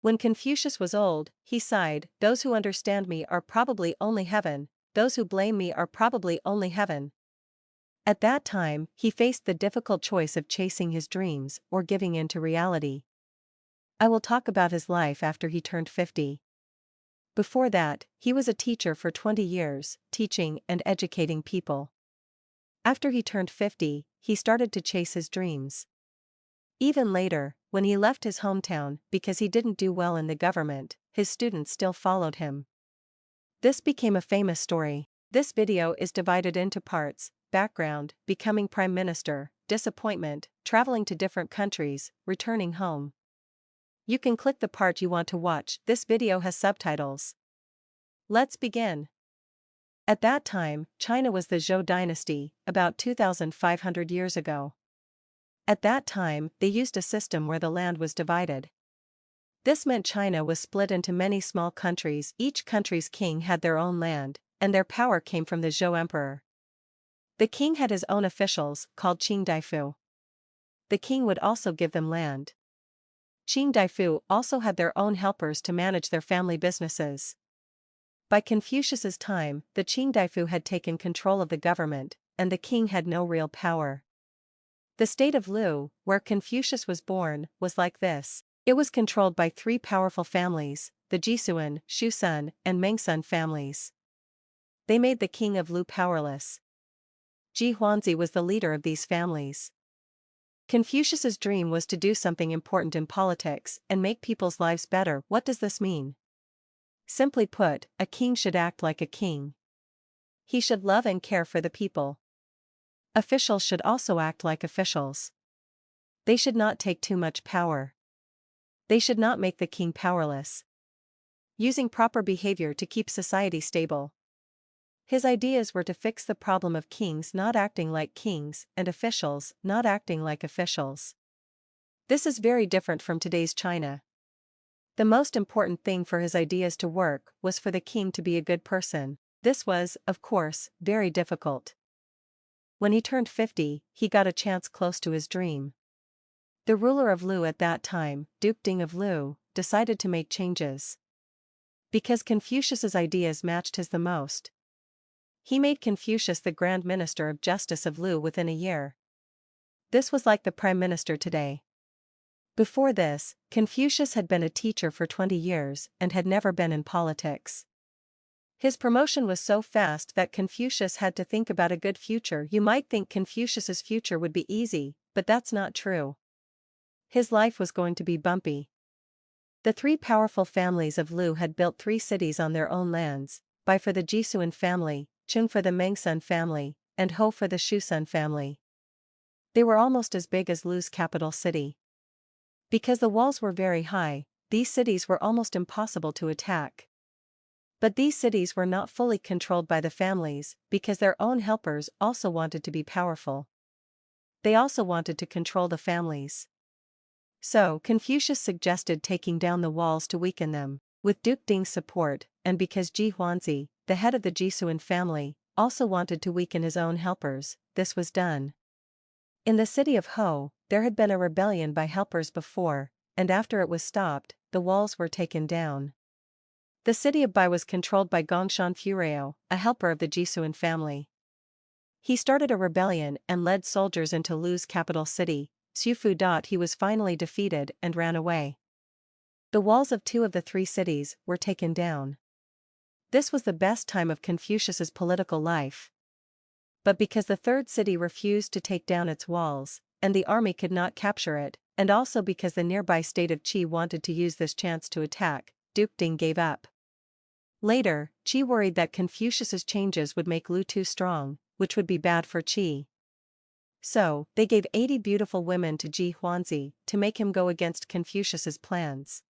When Confucius was old, he sighed, "Those who understand me are probably only heaven, those who blame me are probably only heaven." At that time, he faced the difficult choice of chasing his dreams or giving in to reality. I will talk about his life after he turned 50. Before that, he was a teacher for 20 years, teaching and educating people. After he turned 50, he started to chase his dreams. Even later, when he left his hometown because he didn't do well in the government, his students still followed him. This became a famous story. This video is divided into parts: background, becoming prime minister, disappointment, traveling to different countries, returning home. You can click the part you want to watch. This video has subtitles. Let's begin. At that time, China was the Zhou dynasty, about 2,500 years ago. At that time, they used a system where the land was divided. This meant China was split into many small countries. Each country's king had their own land, and their power came from the Zhou emperor. The king had his own officials, called Qing Daifu. The king would also give them land. Qing Daifu also had their own helpers to manage their family businesses. By Confucius's time, the Qing Daifu had taken control of the government, and the king had no real power. The state of Lu, where Confucius was born, was like this. It was controlled by three powerful families, the Jisuan, Shusun, and Mengsun families. They made the king of Lu powerless. Ji Huanzi was the leader of these families. Confucius's dream was to do something important in politics and make people's lives better. What does this mean? Simply put, a king should act like a king. He should love and care for the people. Officials should also act like officials. They should not take too much power. They should not make the king powerless. Using proper behavior to keep society stable. His ideas were to fix the problem of kings not acting like kings and officials not acting like officials. This is very different from today's China. The most important thing for his ideas to work was for the king to be a good person. This was, of course, very difficult. When he turned 50, he got a chance close to his dream. The ruler of Lu at that time, Duke Ding of Lu, decided to make changes. Because Confucius's ideas matched his the most, he made Confucius the Grand Minister of Justice of Lu within a year. This was like the Prime Minister today. Before this, Confucius had been a teacher for 20 years and had never been in politics. His promotion was so fast that Confucius had to think about a good future. You might think Confucius's future would be easy, but that's not true. His life was going to be bumpy. The three powerful families of Lu had built 3 cities on their own lands: Bai for the Jisuan family, Chung for the Mengsun family, and Ho for the Shusun family. They were almost as big as Lu's capital city. Because the walls were very high, these cities were almost impossible to attack. But these cities were not fully controlled by the families, because their own helpers also wanted to be powerful. They also wanted to control the families. So, Confucius suggested taking down the walls to weaken them. With Duke Ding's support, and because Ji Huanzi, the head of the Jisuan family, also wanted to weaken his own helpers, this was done. In the city of Ho, there had been a rebellion by helpers before, and after it was stopped, the walls were taken down. The city of Bai was controlled by Gongshan Fureo, a helper of the Jisuan family. He started a rebellion and led soldiers into Lu's capital city, Xufu. He was finally defeated and ran away. The walls of 2 of the 3 cities were taken down. This was the best time of Confucius's political life. But because the 3rd city refused to take down its walls, and the army could not capture it, and also because the nearby state of Qi wanted to use this chance to attack, Duke Ding gave up. Later, Qi worried that Confucius's changes would make Lu too strong, which would be bad for Qi. So, they gave 80 beautiful women to Ji Huanzi to make him go against Confucius's plans.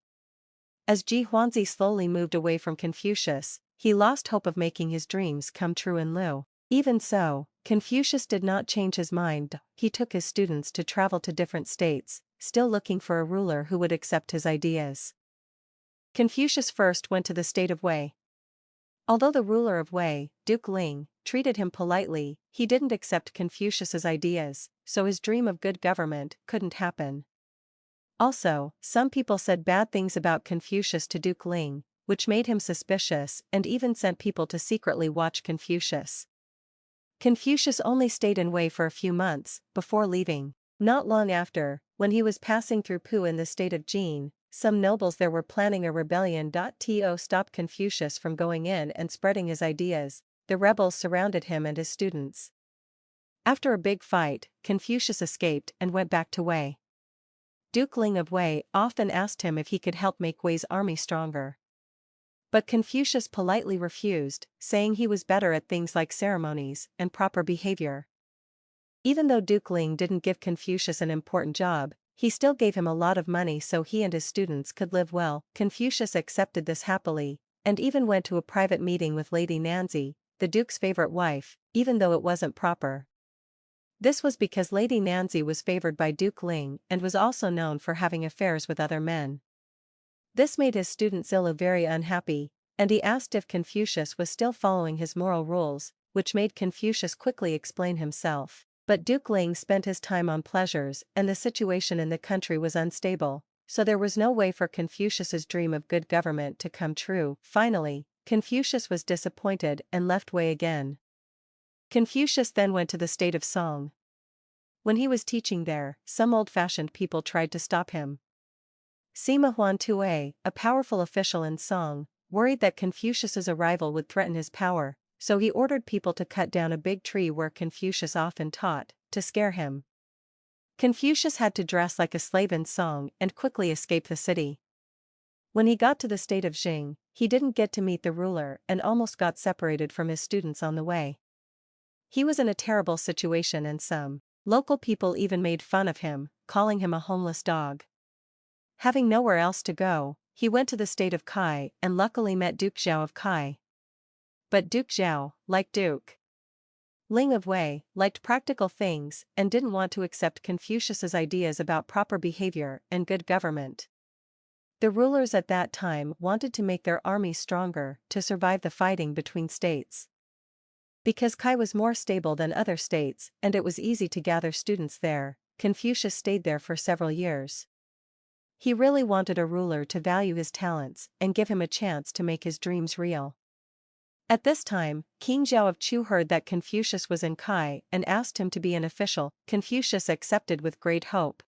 As Ji Huanzi slowly moved away from Confucius, he lost hope of making his dreams come true in Lu. Even so, Confucius did not change his mind. He took his students to travel to different states, still looking for a ruler who would accept his ideas. Confucius first went to the state of Wei. Although the ruler of Wei, Duke Ling, treated him politely, he didn't accept Confucius's ideas, so his dream of good government couldn't happen. Also, some people said bad things about Confucius to Duke Ling, which made him suspicious and even sent people to secretly watch Confucius. Confucius only stayed in Wei for a few months, before leaving. Not long after, when he was passing through Pu in the state of Jin, some nobles there were planning a rebellion. To stop Confucius from going in and spreading his ideas, the rebels surrounded him and his students. After a big fight, Confucius escaped and went back to Wei. Duke Ling of Wei often asked him if he could help make Wei's army stronger. But Confucius politely refused, saying he was better at things like ceremonies and proper behavior. Even though Duke Ling didn't give Confucius an important job, he still gave him a lot of money so he and his students could live well. Confucius accepted this happily, and even went to a private meeting with Lady Nanzi, the Duke's favorite wife, even though it wasn't proper. This was because Lady Nanzi was favored by Duke Ling and was also known for having affairs with other men. This made his student Zilu very unhappy, and he asked if Confucius was still following his moral rules, which made Confucius quickly explain himself. But Duke Ling spent his time on pleasures and the situation in the country was unstable, so there was no way for Confucius's dream of good government to come true. Finally, Confucius was disappointed and left Wei again. Confucius then went to the state of Song. When he was teaching there, some old-fashioned people tried to stop him. Sima Huan Tue, a powerful official in Song, worried that Confucius's arrival would threaten his power, so he ordered people to cut down a big tree where Confucius often taught, to scare him. Confucius had to dress like a slave in Song and quickly escape the city. When he got to the state of Jing, he didn't get to meet the ruler and almost got separated from his students on the way. He was in a terrible situation and some local people even made fun of him, calling him a homeless dog. Having nowhere else to go, he went to the state of Kai and luckily met Duke Zhao of Kai. But Duke Zhao, like Duke Ling of Wei, liked practical things and didn't want to accept Confucius's ideas about proper behavior and good government. The rulers at that time wanted to make their armies stronger to survive the fighting between states. Because Kai was more stable than other states and it was easy to gather students there, Confucius stayed there for several years. He really wanted a ruler to value his talents and give him a chance to make his dreams real. At this time, King Zhao of Chu heard that Confucius was in Kai and asked him to be an official. Confucius accepted with great hope.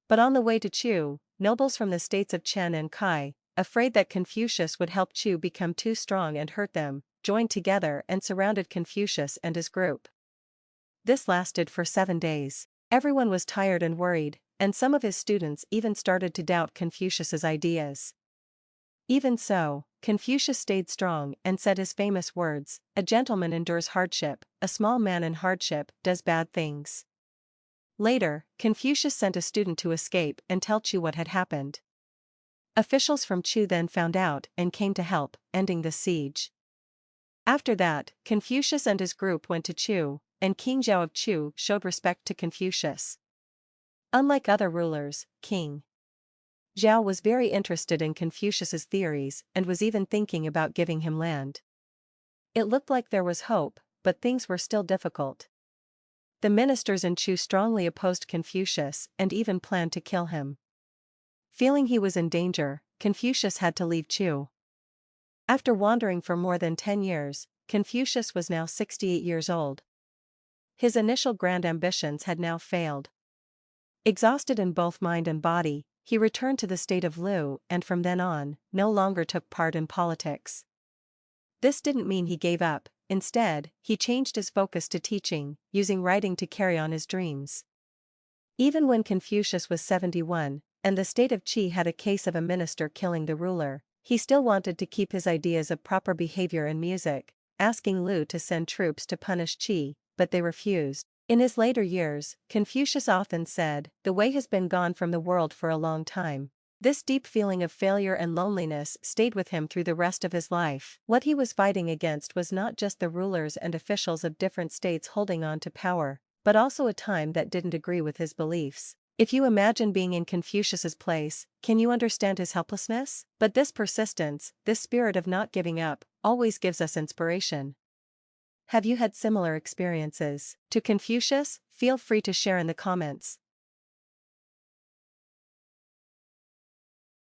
But on the way to Chu, nobles from the states of Chen and Kai, afraid that Confucius would help Chu become too strong and hurt them, joined together and surrounded Confucius and his group. This lasted for 7 days. Everyone was tired and worried, and some of his students even started to doubt Confucius's ideas. Even so, Confucius stayed strong and said his famous words, "A gentleman endures hardship, a small man in hardship does bad things." Later, Confucius sent a student to escape and tell Chu what had happened. Officials from Chu then found out and came to help, ending the siege. After that, Confucius and his group went to Chu, and King Zhao of Chu showed respect to Confucius. Unlike other rulers, King Zhao was very interested in Confucius's theories and was even thinking about giving him land. It looked like there was hope, but things were still difficult. The ministers in Chu strongly opposed Confucius and even planned to kill him. Feeling he was in danger, Confucius had to leave Chu. After wandering for more than 10 years, Confucius was now 68 years old. His initial grand ambitions had now failed. Exhausted in both mind and body, he returned to the state of Lu and from then on, no longer took part in politics. This didn't mean he gave up, instead, he changed his focus to teaching, using writing to carry on his dreams. Even when Confucius was 71, and the state of Qi had a case of a minister killing the ruler, he still wanted to keep his ideas of proper behavior and music, asking Lu to send troops to punish Qi, but they refused. In his later years, Confucius often said, "The Wei has been gone from the world for a long time." This deep feeling of failure and loneliness stayed with him through the rest of his life. What he was fighting against was not just the rulers and officials of different states holding on to power, but also a time that didn't agree with his beliefs. If you imagine being in Confucius's place, can you understand his helplessness? But this persistence, this spirit of not giving up, always gives us inspiration. Have you had similar experiences? To Confucius, feel free to share in the comments.